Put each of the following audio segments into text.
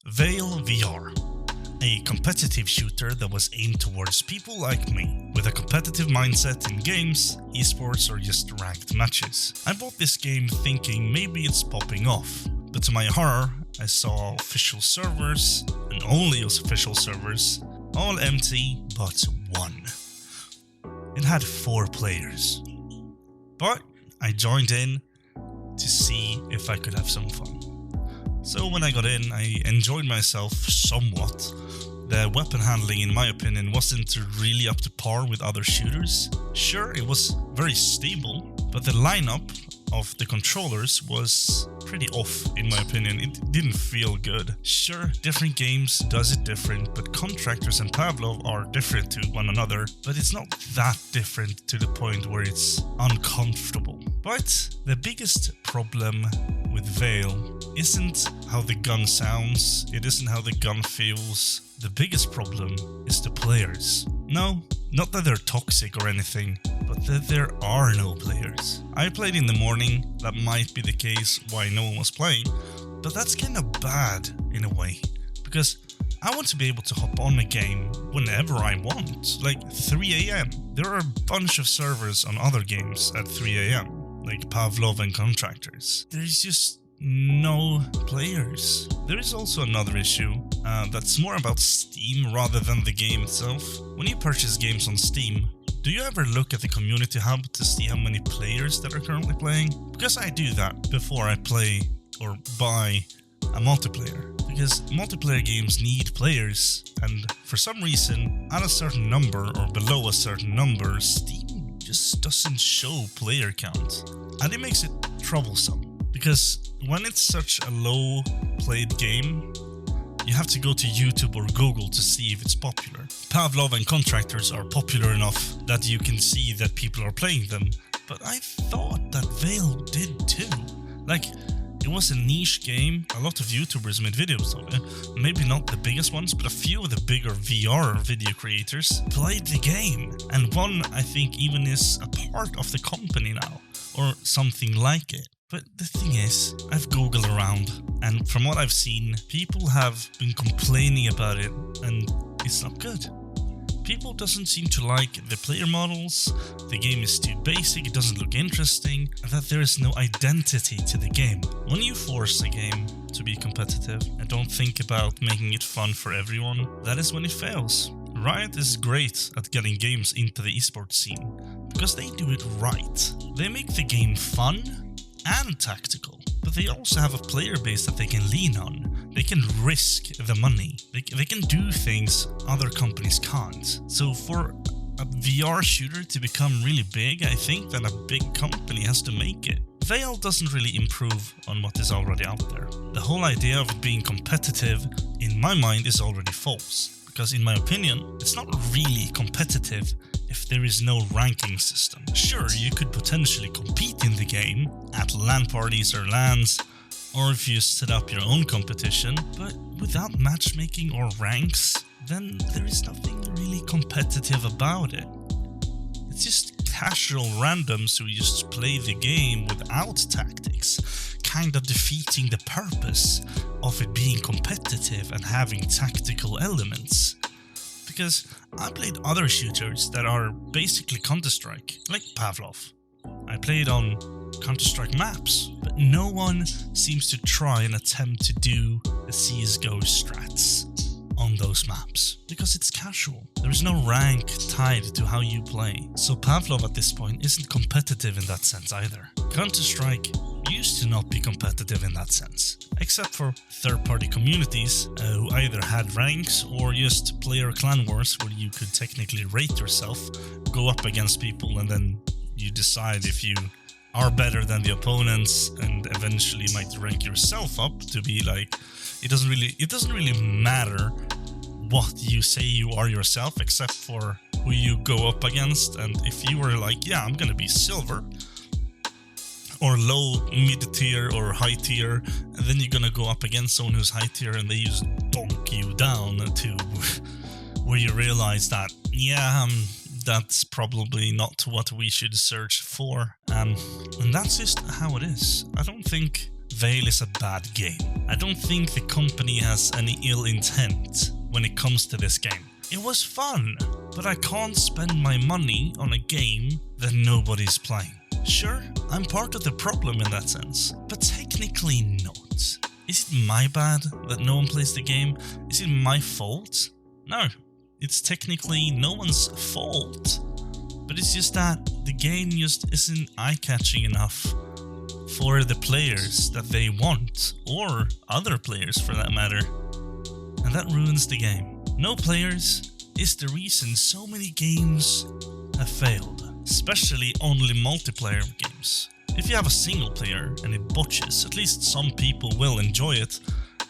Vail VR, a competitive shooter that was aimed towards people like me, with a competitive mindset in games, esports or just ranked matches. I bought this game thinking maybe it's popping off, but to my horror, I saw official servers, and only official servers, all empty but one. It had 4 players, but I joined in to see if I could have some fun. So when I got in, I enjoyed myself somewhat. The weapon handling, in my opinion, wasn't really up to par with other shooters. Sure, it was very stable, but the lineup of the controllers was pretty off, in my opinion. It didn't feel good. Sure, different games does it different, but Contractors and Pavlov are different to one another, but it's not that different to the point where it's uncomfortable. But the biggest problem with Vail isn't how the gun sounds, it isn't how the gun feels. The biggest problem is the players. No, not that they're toxic or anything, but that there are no players. I played in the morning, that might be the case why no one was playing, but that's kinda bad in a way, because I want to be able to hop on a game whenever I want, like 3 AM. There are a bunch of servers on other games at 3 AM, like Pavlov and Contractors. There's just no players. There is also another issue that's more about Steam rather than the game itself. When you purchase games on Steam, do you ever look at the community hub to see how many players that are currently playing? Because I do that before I play or buy a multiplayer. Because multiplayer games need players, and for some reason, at a certain number or below a certain number, Steam just doesn't show player count. And it makes it troublesome. Because when it's such a low played game, you have to go to YouTube or Google to see if it's popular. Pavlov and Contractors are popular enough that you can see that people are playing them, but I thought that Vail did too. Like, it was a niche game, a lot of YouTubers made videos of it, maybe not the biggest ones, but a few of the bigger VR video creators played the game, and one I think even is a part of the company now, or something like it. But the thing is, I've googled around, and from what I've seen, people have been complaining about it, and it's not good. People doesn't seem to like the player models, the game is too basic, it doesn't look interesting, and that there is no identity to the game. When you force a game to be competitive and don't think about making it fun for everyone, that is when it fails. Riot is great at getting games into the esports scene, because they do it right. They make the game fun and tactical, but they also have a player base that they can lean on. They can risk the money. They can do things other companies can't. So for a VR shooter to become really big, I think that a big company has to make it. Vail doesn't really improve on what is already out there. The whole idea of it being competitive, in my mind, is already false. Because in my opinion, it's not really competitive if there is no ranking system. Sure, you could potentially compete in the game at LAN parties or LANs, or if you set up your own competition, but without matchmaking or ranks, then there is nothing really competitive about it. It's just casual randoms who just play the game without tactics, kind of defeating the purpose of it being competitive and having tactical elements. Because I played other shooters that are basically Counter-Strike, like Pavlov. I played on Counter-Strike maps, but no one seems to try and attempt to do the CSGO strats on those maps, because it's casual. There is no rank tied to how you play. So Pavlov at this point isn't competitive in that sense either. Counter-Strike used to not be competitive in that sense, except for third-party communities who either had ranks or just player clan wars where you could technically rate yourself, go up against people, and then you decide if you are better than the opponents, and eventually might rank yourself up to be like, it doesn't really matter what you say you are yourself, except for who you go up against. And if you were like, yeah, I'm gonna be silver, or low, mid-tier, or high-tier, and then you're gonna go up against someone who's high-tier and they just donk you down to where you realize that, yeah, that's probably not what we should search for. And that's just how it is. I don't think Vail is a bad game. I don't think the company has any ill intent when it comes to this game. It was fun, but I can't spend my money on a game that nobody's playing. Sure, I'm part of the problem in that sense, but technically not. Is it my bad that no one plays the game? Is it my fault? No, it's technically no one's fault. But it's just that the game just isn't eye-catching enough for the players that they want, or other players for that matter. And that ruins the game. No players is the reason so many games have failed, especially only multiplayer games. If you have a single player and it botches, at least some people will enjoy it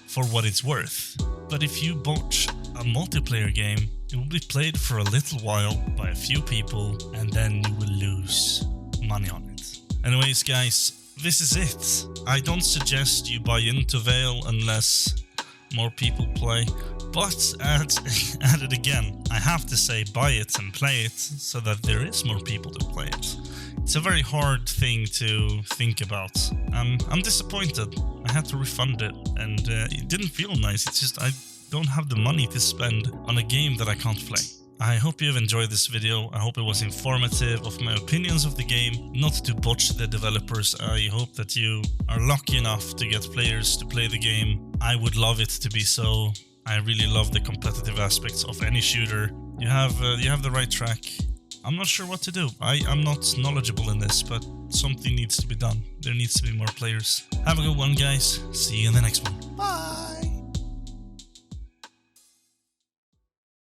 for what it's worth. But if you botch a multiplayer game, it will be played for a little while by a few people and then you will lose money on it. Anyways guys, this is it. I don't suggest you buy into Vail unless more people play, but at it again, I have to say buy it and play it so that there is more people to play it. It's a very hard thing to think about. I'm disappointed. I had to refund it and it didn't feel nice. It's just I don't have the money to spend on a game that I can't play. I hope you've enjoyed this video. I hope it was informative of my opinions of the game, not to botch the developers. I hope that you are lucky enough to get players to play the game. I would love it to be so. I really love the competitive aspects of any shooter. You have the right track. I'm not sure what to do. I'm not knowledgeable in this, but something needs to be done. There needs to be more players. Have a good one, guys. See you in the next one. Bye!